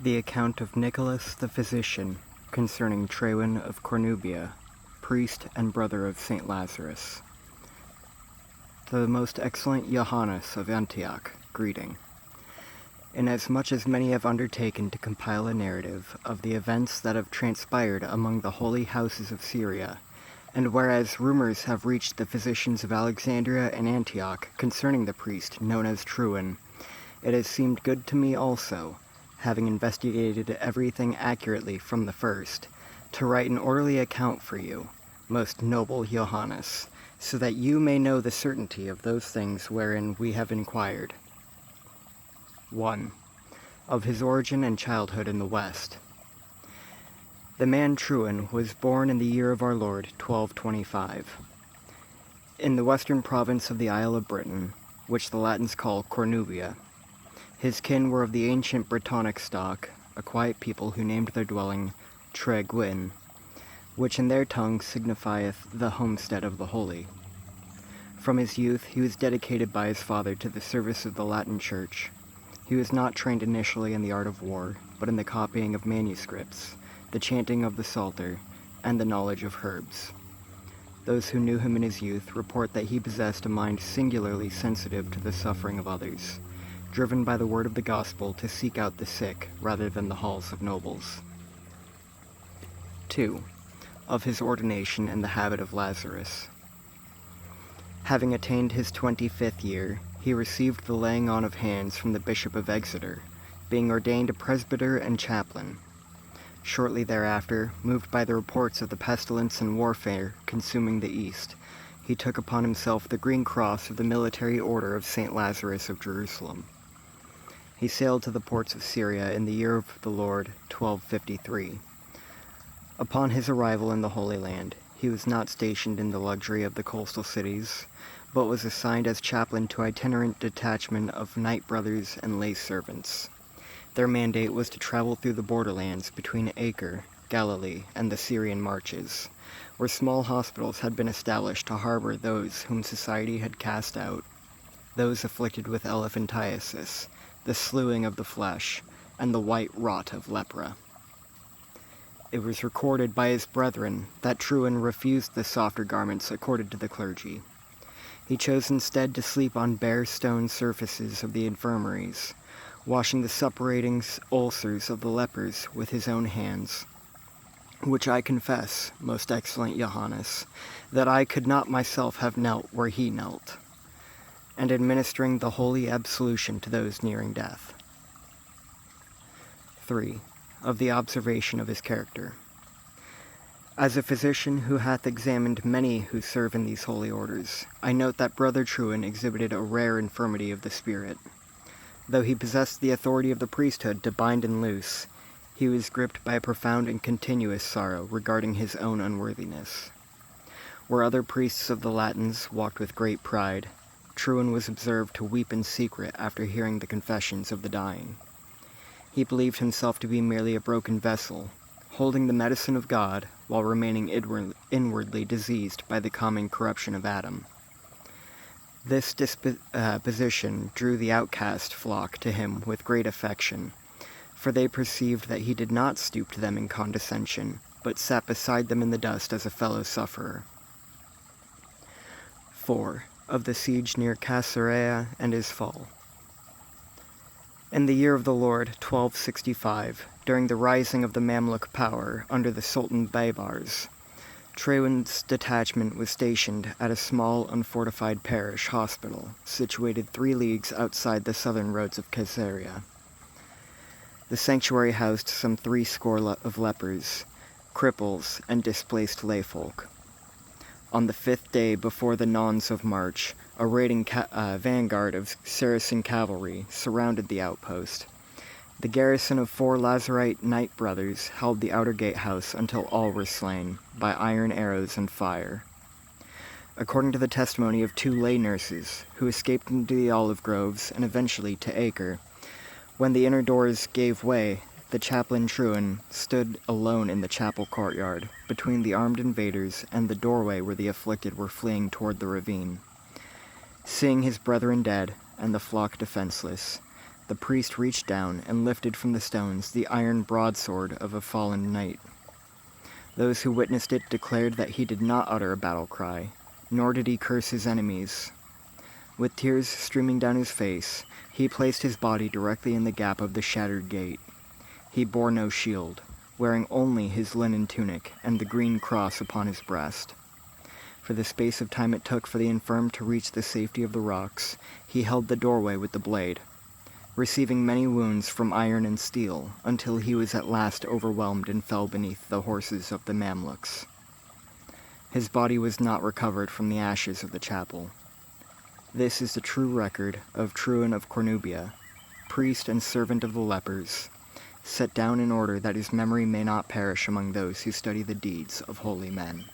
The account of Nicholas the physician concerning Trewin of Cornubia, priest and brother of St. Lazarus. The most excellent Johannes of Antioch, greeting. Inasmuch as many have undertaken to compile a narrative of the events that have transpired among the holy houses of Syria, and whereas rumors have reached the physicians of Alexandria and Antioch concerning the priest known as Trewin, it has seemed good to me also, having investigated everything accurately from the first, to write an orderly account for you, most noble Johannes, so that you may know the certainty of those things wherein we have inquired. 1. Of his origin and childhood in the West. The man Trewin was born in the year of our Lord 1225, in the western province of the Isle of Britain, which the Latins call Cornubia. His kin were of the ancient Brittonic stock, a quiet people who named their dwelling Trewin, which in their tongue signifieth the homestead of the holy. From his youth he was dedicated by his father to the service of the Latin Church. He was not trained initially in the art of war, but in the copying of manuscripts, the chanting of the Psalter, and the knowledge of herbs. Those who knew him in his youth report that he possessed a mind singularly sensitive to the suffering of others, driven by the word of the gospel to seek out the sick rather than the halls of nobles. 2. Of his ordination and the habit of Lazarus. Having attained his 25th year, he received the laying on of hands from the Bishop of Exeter, being ordained a presbyter and chaplain. Shortly thereafter, moved by the reports of the pestilence and warfare consuming the East, he took upon himself the green cross of the military order of St. Lazarus of Jerusalem. He sailed to the ports of Syria in the year of the Lord 1253. Upon his arrival in the Holy Land, he was not stationed in the luxury of the coastal cities, but was assigned as chaplain to itinerant detachment of knight brothers and lay servants. Their mandate was to travel through the borderlands between Acre, Galilee, and the Syrian marches, where small hospitals had been established to harbor those whom society had cast out, those afflicted with elephantiasis, the slewing of the flesh, and the white rot of lepra. It was recorded by his brethren that Trewin refused the softer garments accorded to the clergy. He chose instead to sleep on bare stone surfaces of the infirmaries, washing the suppurating ulcers of the lepers with his own hands, which I confess, most excellent Johannes, that I could not myself have knelt where he knelt, and administering the holy absolution to those nearing death. 3. Of the observation of his character. As a physician who hath examined many who serve in these holy orders, I note that Brother Trewin exhibited a rare infirmity of the spirit. Though he possessed the authority of the priesthood to bind and loose, he was gripped by a profound and continuous sorrow regarding his own unworthiness. Where other priests of the Latins walked with great pride, Trewin was observed to weep in secret after hearing the confessions of the dying. He believed himself to be merely a broken vessel, holding the medicine of God while remaining inwardly diseased by the common corruption of Adam. This disposition drew the outcast flock to him with great affection, for they perceived that he did not stoop to them in condescension, but sat beside them in the dust as a fellow-sufferer. 4. Of the siege near Caesarea and his fall. In the year of the Lord 1265, during the rising of the Mamluk power under the Sultan Baybars, Trewin's detachment was stationed at a small, unfortified parish hospital situated 3 leagues outside the southern roads of Caesarea. The sanctuary housed some 70 of lepers, cripples, and displaced layfolk. On the 5th day before the nones of March, a raiding vanguard of Saracen cavalry surrounded the outpost. The garrison of 4 Lazarite knight brothers held the outer gatehouse until all were slain, by iron arrows and fire. According to the testimony of 2 lay nurses, who escaped into the olive groves and eventually to Acre, when the inner doors gave way, the chaplain Trewin stood alone in the chapel courtyard, between the armed invaders and the doorway where the afflicted were fleeing toward the ravine. Seeing his brethren dead, and the flock defenseless, the priest reached down and lifted from the stones the iron broadsword of a fallen knight. Those who witnessed it declared that he did not utter a battle cry, nor did he curse his enemies. With tears streaming down his face, he placed his body directly in the gap of the shattered gate. He bore no shield, wearing only his linen tunic and the green cross upon his breast. For the space of time it took for the infirm to reach the safety of the rocks, he held the doorway with the blade, receiving many wounds from iron and steel, until he was at last overwhelmed and fell beneath the horses of the Mamluks. His body was not recovered from the ashes of the chapel. This is the true record of Trewin of Cornubia, priest and servant of the lepers, set down in order that his memory may not perish among those who study the deeds of holy men.